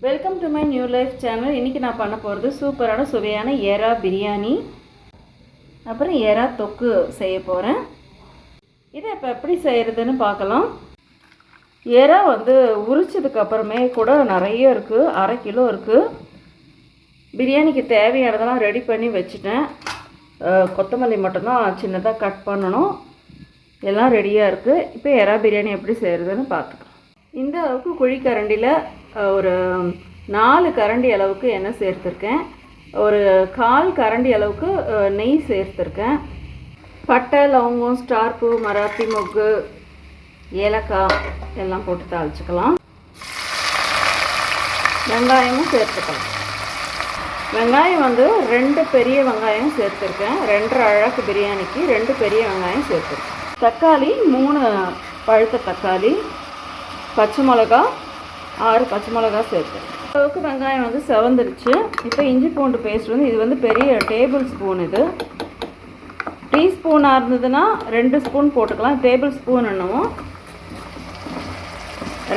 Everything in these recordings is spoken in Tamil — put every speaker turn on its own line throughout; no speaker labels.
Welcome to my new life channel. இன்றைக்கி நான் பண்ண போகிறது சூப்பரான சுவையான எறா பிரியாணி, அப்புறம் எறா தொக்கு செய்ய போகிறேன். இதை இப்போ எப்படி செய்கிறதுன்னு பார்க்கலாம். எறா உரிச்சதுக்கப்புறமே கூட நிறைய இருக்குது, 1/2 கிலோ இருக்குது. பிரியாணிக்கு தேவையானதெல்லாம் ரெடி பண்ணி வச்சுட்டேன். கொத்தமல்லி மட்டும்தான் சின்னதாக கட் பண்ணணும். எல்லாம் ரெடியாக இருக்குது. இப்போ எறா பிரியாணி எப்படி செய்கிறதுன்னு பார்த்துக்கலாம். இந்த அளவுக்கு குழிக்கரண்டியில் ஒரு 4 கரண்டி அளவுக்கு எண்ணெய் சேர்த்துருக்கேன். ஒரு 1/4 கரண்டி அளவுக்கு நெய் சேர்த்துருக்கேன். பட்டை, லவங்கம், ஸ்டார் பூ, மராத்தி மொக்கு, ஏலக்காய் எல்லாம் போட்டு தாளிச்சுக்கலாம். வெங்காயமும் சேர்த்துக்கலாம். வெங்காயம் 2 பெரிய வெங்காயம் சேர்த்துருக்கேன். 2.5 அழகு பிரியாணிக்கு 2 பெரிய வெங்காயம் சேர்த்துருக்கேன். தக்காளி 3 பழுத்த தக்காளி, பச்சை மிளகா 6 பச்சை மிளகா சேர்த்துருக்கேன். அளவுக்கு வெங்காயம் செவந்துருச்சு. இப்போ இஞ்சி பூண்டு பேஸ்ட் இது பெரிய டேபிள் ஸ்பூன். இது டீஸ்பூனாக இருந்ததுன்னா 2 ஸ்பூன் போட்டுக்கலாம். டேபிள் ஸ்பூன் என்னவும்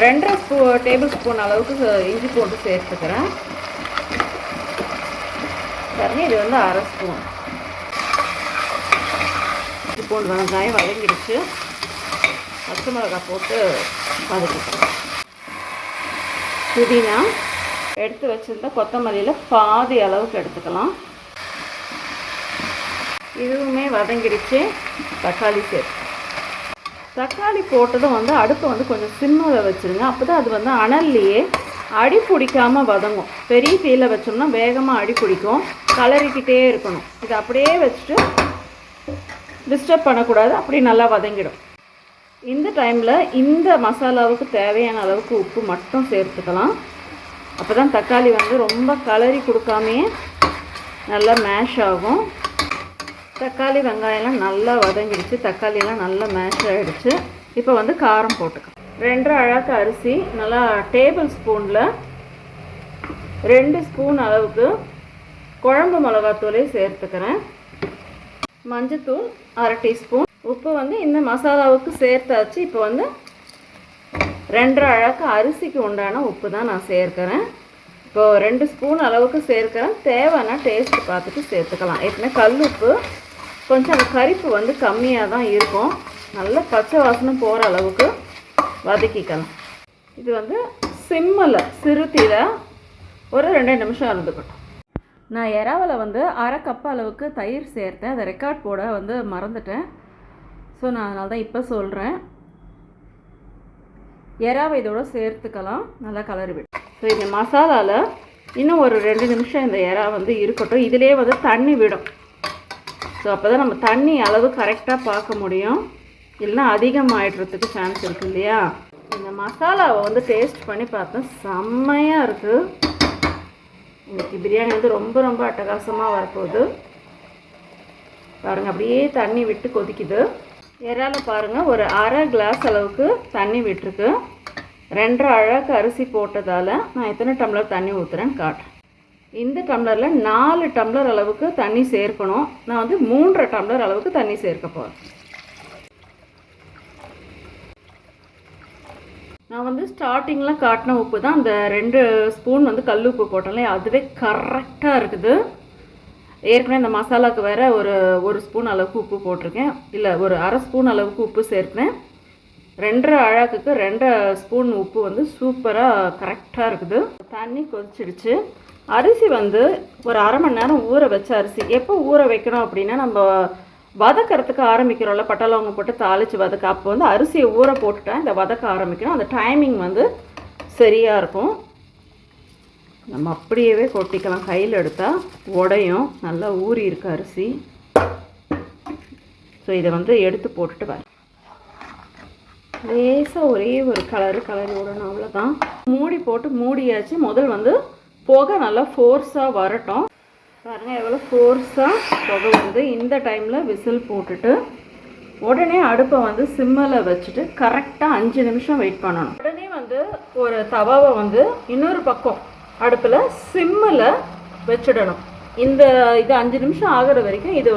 2 டேபிள் ஸ்பூன் அளவுக்கு இஞ்சி பூண்டு சேர்த்துக்கிறேன். சரி, இது 1/2 ஸ்பூன். இஞ்சி பூண்டு வெங்காயம் வதங்கிடுச்சு. பச்சை மிளகாய் போட்டு வதக்கிக்கலாம். புதினா எடுத்து வச்சுருந்தா கொத்தமல்லியில் பாதி அளவுக்கு எடுத்துக்கலாம். இதுவுமே வதங்கிடுச்சு. தக்காளி சேர்த்து தக்காளி போட்டதும் அடுப்பை கொஞ்சம் சிம்மில் வச்சுருங்க. அப்போ தான் அது அனல்லையே அடி பிடிக்காமல் வதங்கும். பெரிய தீயில் வச்சோம்னா வேகமாக அடி பிடிக்கும். கலரிக்கிட்டே இருக்கணும். இது அப்படியே வச்சுட்டு டிஸ்டர்ப் பண்ணக்கூடாது. அப்படி நல்லா வதங்கிடும். இந்த டைமில் இந்த மசாலாவுக்கு தேவையான அளவுக்கு உப்பு மட்டும் சேர்த்துக்கலாம். அப்போ தான் தக்காளி ரொம்ப கலரி கொடுக்காமையே நல்லா மேஷ் ஆகும். தக்காளி வெங்காயம்லாம் நல்லா வதங்கிடுச்சு. தக்காளியெல்லாம் நல்லா மேஷ் ஆகிடுச்சு. இப்போ காரம் போட்டுக்கலாம். 2 அழகு அரிசி நல்லா டேபிள் ஸ்பூனில் 2 ஸ்பூன் அளவுக்கு குழம்பு மிளகாத்தூளை சேர்த்துக்கிறேன். மஞ்சத்தூள் 1/2 டீஸ்பூன். உப்பு இந்த மசாலாவுக்கு சேர்த்தாச்சு. இப்போ 2 அழகு அரிசிக்கு உண்டான உப்பு தான் நான் சேர்க்கிறேன். இப்போது 2 ஸ்பூன் அளவுக்கு சேர்க்கிறேன். தேவைன்னா டேஸ்ட்டு பார்த்துட்டு சேர்த்துக்கலாம். ஏற்கனவே கல் உப்பு கொஞ்சம் அந்த கரிப்பு கம்மியாக தான் இருக்கும். நல்ல பச்சை வாசனை போகிற அளவுக்கு வதக்கிக்கலாம். இது சிம்மில் சிறுத்தியில் ஒரு 2 நிமிஷம் இருந்துக்கட்டும். நான் எறாவில் 1/2 கப் அளவுக்கு தயிர் சேர்த்தேன். அதை ரெக்கார்ட் போட மறந்துட்டேன். ஸோ நான் அதனால தான் இப்போ சொல்கிறேன். எறாவை இதோட சேர்த்துக்கலாம். நல்லா கலரி விட்டு. ஸோ இந்த மசாலாவில் இன்னும் ஒரு 2 நிமிஷம் இந்த எறா இருக்கட்டும். இதிலே தண்ணி விடும். ஸோ அப்போ தான் நம்ம தண்ணி அளவு கரெக்டாக பார்க்க முடியும். இல்லைன்னா அதிகமாகிடுறதுக்கு சான்ஸ் இருக்குது இல்லையா. இந்த மசாலாவை டேஸ்ட் பண்ணி பார்த்தேன். செம்மையாக இருக்குது. இன்றைக்கி பிரியாணி ரொம்ப ரொம்ப அட்டகாசமாக வரப்போகுது. பாருங்கள், அப்படியே தண்ணி விட்டு கொதிக்குது. எறால பாருங்கள், ஒரு 1/2 கிளாஸ் அளவுக்கு தண்ணி விட்டுருக்கு. 2 அழகு அரிசி போட்டதால் நான் எத்தனை டம்ளர் தண்ணி ஊற்றுறேன்னு காட்டுறேன். இந்த டம்ளரில் 4 டம்ளர் அளவுக்கு தண்ணி சேர்க்கணும். நான் 3.5 டம்ளர் அளவுக்கு தண்ணி சேர்க்க போகிறேன். நான் ஸ்டார்டிங்கில் காட்டின உப்பு தான் அந்த 2 ஸ்பூன் கல் உப்பு போட்டோம்ல, அதுவே கரெக்டாக இருக்குது. ஏற்கனவே இந்த மசாலாவுக்கு வேறு ஒரு ஸ்பூன் அளவுக்கு உப்பு போட்டிருக்கேன். இல்லை, ஒரு 1/2 ஸ்பூன் அளவுக்கு உப்பு சேர்த்தேன். 2 அழகுக்கு 2 ஸ்பூன் உப்பு சூப்பராக கரெக்டாக இருக்குது. தண்ணி கொதிச்சிடுச்சு. அரிசி ஒரு 1/2 மணி நேரம் ஊற வச்ச அரிசி. எப்போ ஊற வைக்கணும் அப்படின்னா, நம்ம வதக்கிறதுக்கு ஆரம்பிக்கிறோம்ல, பட்டை லவங்கம் போட்டு தாளித்து வதக்க, அப்போ அரிசியை ஊற போட்டுட்டா இந்த வதக்க ஆரம்பிக்கணும். அந்த டைமிங் சரியாக இருக்கும். நம்ம அப்படியே கொட்டிக்கலாம். கையில் எடுத்தால் உடையும். நல்லா ஊறி இருக்கு அரிசி. ஸோ இதை எடுத்து போட்டுட்டு வர லேசாக ஒரே ஒரு கலரி விடணும். அவ்வளோதான். மூடி போட்டு மூடியாச்சு. முதல் புகை நல்லா ஃபோர்ஸாக வரட்டும். பாருங்கள் எவ்வளோ ஃபோர்ஸாக புகை இந்த டைமில் விசில் போட்டுட்டு உடனே அடுப்பை சிம்மில் வச்சுட்டு கரெக்டாக 5 நிமிஷம் வெயிட் பண்ணணும். உடனே ஒரு தவாவை இன்னொரு பக்கம் அடுப்பில் சிம்மில் வச்சிடணும். இது 5 நிமிஷம் ஆகிற வரைக்கும் இது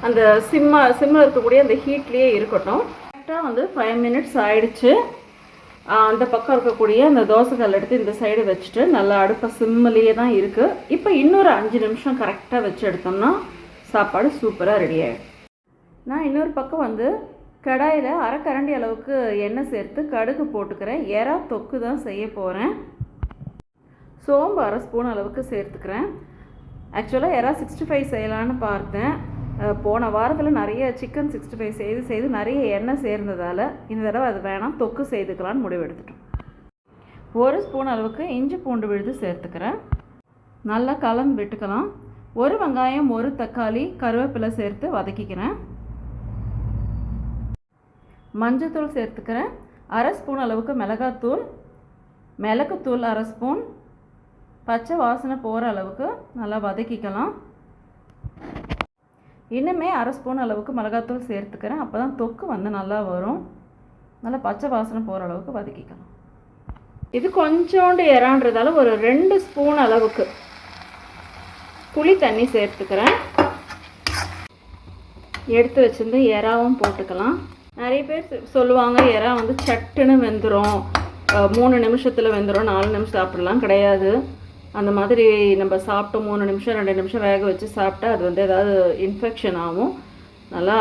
அந்த சிம்மில் இருக்கக்கூடிய அந்த ஹீட்லேயே இருக்கட்டும். கரெக்டாக 5 மினிட்ஸ் ஆயிடுச்சு. அந்த பக்கம் இருக்கக்கூடிய அந்த தோசைக்கல் எடுத்து இந்த சைடு வச்சுட்டு நல்லா அடுப்பை சிம்மிலேயே தான் இருக்குது. இப்போ இன்னொரு 5 நிமிஷம் கரெக்டாக வச்சு எடுத்தோம்னா சாப்பாடு சூப்பராக ரெடி ஆகிடும். நான் இன்னொரு பக்கம் வந்து கடாயில் அரைக்கரண்டி அளவுக்கு எண்ணெய் சேர்த்து கடுகு போட்டுக்கிறேன். எறா தொக்கு தான் செய்ய போகிறேன். சோம்பு 1/2 ஸ்பூன் அளவுக்கு சேர்த்துக்கிறேன். ஆக்சுவலாக எறா 65 செய்யலான்னு பார்த்தேன். போன வாரத்தில் நிறைய சிக்கன் 65 செய்து நிறைய எண்ணெய் சேர்ந்ததால் இந்த தடவை அது வேணாம், தொக்கு செய்துக்கலான்னு முடிவெடுத்துட்டோம். 1 ஸ்பூன் அளவுக்கு இஞ்சி பூண்டு விழுது சேர்த்துக்கிறேன். நல்லா கலந்து விட்டுக்கலாம். 1 வெங்காயம் 1 தக்காளி கருவேப்பிலை சேர்த்து வதக்கிக்கிறேன். மஞ்சத்தூள் சேர்த்துக்கிறேன். 1/2 ஸ்பூன் அளவுக்கு மிளகாத்தூள், மிளகுத்தூள் 1/2 ஸ்பூன், பச்சை வாசனை போகிற அளவுக்கு நல்லா வதக்கிக்கலாம். இன்னுமே 1/2 ஸ்பூன் அளவுக்கு மிளகாத்தூள் சேர்த்துக்கிறேன். அப்போ தான் தொக்கு வந்து நல்லா வரும். நல்லா பச்சை வாசனை போகிற அளவுக்கு வதக்கிக்கலாம். இது கொஞ்சோண்டு இறான்றதால ஒரு 2 ஸ்பூன் அளவுக்கு புளி தண்ணி சேர்த்துக்கிறேன். எடுத்து வச்சிருந்து எறாவும் போட்டுக்கலாம். நிறைய பேர் சொல்லுவாங்க எறா வந்து சட்டுன்னு வெந்துடும், 3 நிமிஷத்தில் வெந்துடும், 4 நிமிஷம் அப்படிலாம் கிடையாது. அந்த மாதிரி நம்ம சாப்பிட்டோம் 3 நிமிஷம் 2 நிமிஷம் வேக வச்சு சாப்பிட்டா அது வந்து ஏதாவது இன்ஃபெக்ஷன் ஆகும். நல்லா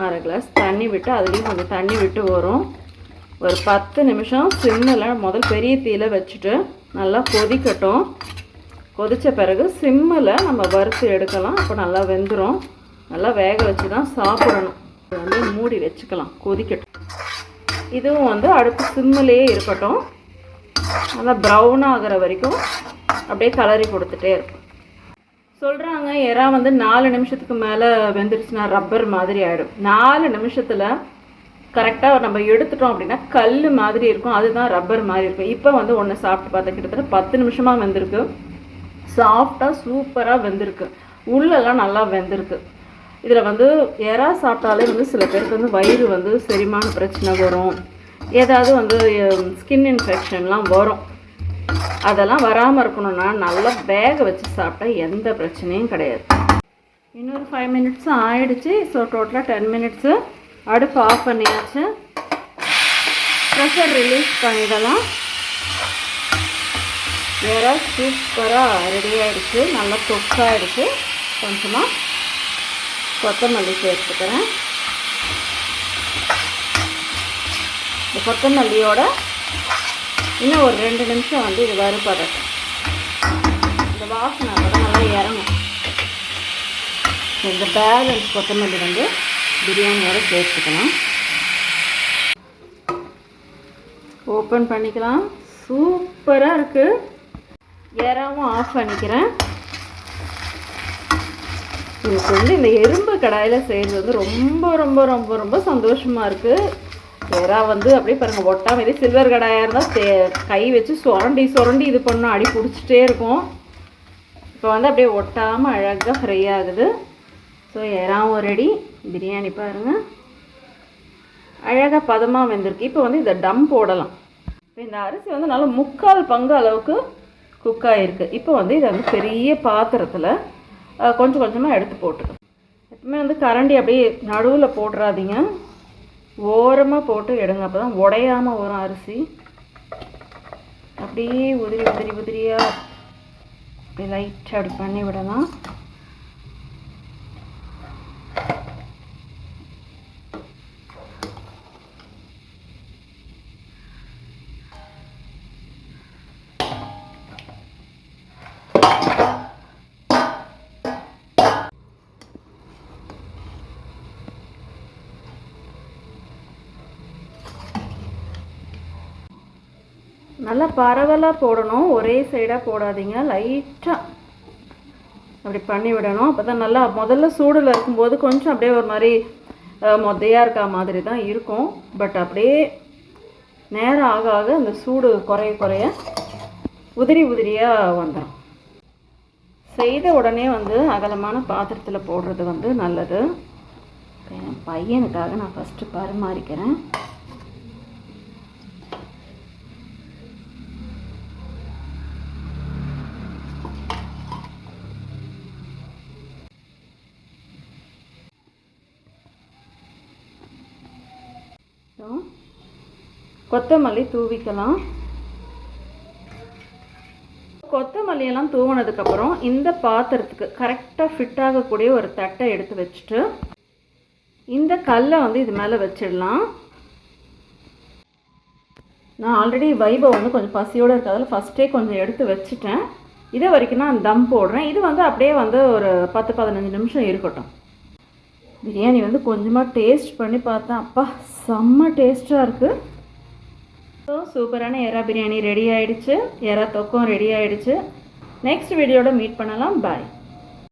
1/2 கிளாஸ் தண்ணி விட்டு அதுலேயும் கொஞ்சம் தண்ணி விட்டு வரும். ஒரு 10 நிமிஷம் சிம்மில் முதல் பெரிய தீயில வச்சுட்டு நல்லா கொதிக்கட்டும். கொதித்த பிறகு சிம்மில் நம்ம வறுத்து எடுக்கலாம். அப்போ நல்லா வெந்துடும். நல்லா வேக வச்சு தான் சாப்பிடணும். வந்து மூடி வச்சுக்கலாம், கொதிக்கட்டும். இதுவும் வந்து அடுப்பு சிம்மிலேயே இருக்கட்டும். நல்லா ப்ரௌன் ஆகிற வரைக்கும் அப்படியே கலரி கொடுத்துட்டே இருக்கும். சொல்கிறாங்க எறா வந்து 4 நிமிஷத்துக்கு மேலே வெந்துருச்சுன்னா ரப்பர் மாதிரி ஆகிடும். 4 நிமிஷத்தில் கரெக்டாக நம்ம எடுத்துட்டோம் அப்படின்னா கல் மாதிரி இருக்கும், அதுதான் ரப்பர் மாதிரி இருக்கும். இப்போ வந்து ஒன்று சாப்பிட்டு பார்த்தா கிட்டத்தட்ட 10 நிமிஷமாக வெந்திருக்கு. சாஃப்டாக சூப்பராக வெந்திருக்கு. உள்ளெல்லாம் நல்லா வெந்திருக்கு. இதில் வந்து எறா சாப்பிட்டாலே வந்து சில பேருக்கு வந்து வயிறு வந்து செரிமான பிரச்சனை வரும், ஏதாவது வந்து ஸ்கின் இன்ஃபெக்ஷன்லாம் வரும். அதெல்லாம் வராமல் இருக்கணும்னா நல்லா வேக வச்சு சாப்பிட்டா எந்த பிரச்சனையும் கிடையாது. இன்னொரு 5 மினிட்ஸ் ஆயிடுச்சு. ஸோ டோட்டலாக 10 மினிட்ஸு. அடுப்பு ஆஃப் பண்ணியாச்சு. ப்ரெஷர் ரிலீஸ் பண்ணிடலாம். வேற சூப்பராக ரெடி ஆகிடுச்சு. நல்லா தொக்காயிடுச்சு. கொஞ்சமாக கொத்தமல்லி சேர்த்துக்கிறேன். இந்த கொத்தமல்லியோட இன்னும் ஒரு 2 நிமிஷம் வந்து இது வறுபடட்டும். இந்த வாசனை அப்போ தான் நல்லா இறங்கும். இந்த பேலன்ஸ் கொத்தமல்லி வந்து பிரியாணியோட சேர்த்துக்கலாம். ஓப்பன் பண்ணிக்கலாம். சூப்பராக இருக்குது. எறாவும் ஆஃப் பண்ணிக்கிறேன். எனக்கு வந்து இந்த எறும்பு கடாயில் செய்கிறது வந்து ரொம்ப ரொம்ப ரொம்ப ரொம்ப சந்தோஷமாக இருக்குது. எறா வந்து அப்படியே பாருங்கள் ஒட்டாமல், இதே சில்வர் கடாயாக இருந்தால் கை வச்சு சுரண்டி சுரண்டி இது பண்ணால் அடி பிடிச்சிட்டே இருக்கும். இப்போ வந்து அப்படியே ஒட்டாமல் அழகாக ஃப்ரை ஆகுது. So எறாவும் ready. பிரியாணி பாருங்கள் அழகாக பதமாக வெந்திருக்கு. இப்போ வந்து இதை டம் போடலாம். இப்போ இந்த அரிசி வந்து நல்லா 3/4 பங்கு அளவுக்கு குக் ஆகிருக்கு. இப்போ வந்து இதை வந்து பெரிய பாத்திரத்தில் கொஞ்சம் கொஞ்சமாக எடுத்து போட்டுக்கணும். எப்பவுமே வந்து கரண்டி அப்படியே நடுவில் போட்டுறாதீங்க, ஓரமாக போட்டு எடுங்க. அப்போ தான் உடையாமல் வரும் அரிசி. அப்படியே உதிரி உதிரி உதிரியாக அப்படி லைட்டாக அப்படி பண்ணி விடலாம். நல்லா பரவலாக போடணும், ஒரே சைடாக போடாதீங்க. லைட்டாக அப்படி பண்ணி விடணும். அப்போ தான் நல்லா முதல்ல சூடில் இருக்கும்போது கொஞ்சம் அப்படியே ஒரு மாதிரி மொத்தையாக இருக்கா மாதிரி தான் இருக்கும். பட் அப்படியே நேரம் ஆக ஆக அந்த சூடு குறைய குறைய உதிரி உதிரியாக வந்துடும். செய்த உடனே வந்து அகலமான பாத்திரத்தில் போடுறது வந்து நல்லது. என் பையனுக்காக நான் ஃபஸ்ட்டு பரிமாறிக்கிறேன். கொத்தமல்லி தூவிக்கலாம். கொத்தமல்லியெல்லாம் தூவினதுக்கப்புறம் இந்த பாத்திரத்துக்கு கரெக்டாக ஃபிட் ஆகக்கூடிய ஒரு தட்டை எடுத்து வச்சுட்டு இந்த கல்லை வந்து இது மேலே வச்சிடலாம். நான் ஆல்ரெடி வைபை வந்து கொஞ்சம் பசியோடு இருக்கிறதால ஃபஸ்ட்டே கொஞ்சம் எடுத்து வச்சுட்டேன். இதை வரைக்கும் நான் தம் போடுறேன். இது வந்து அப்படியே வந்து ஒரு 10-15 நிமிஷம் இருக்கட்டும். பிரியாணி வந்து கொஞ்சமாக டேஸ்ட் பண்ணி பார்த்தேன். அப்பா செம்ம டேஸ்ட்டாக இருக்குது. ஸோ சூப்பரான எறா பிரியாணி ரெடி ஆகிடுச்சு. எறா தொக்கும் ரெடி ஆகிடுச்சு. நெக்ஸ்ட் வீடியோட மீட் பண்ணலாம். பாய்.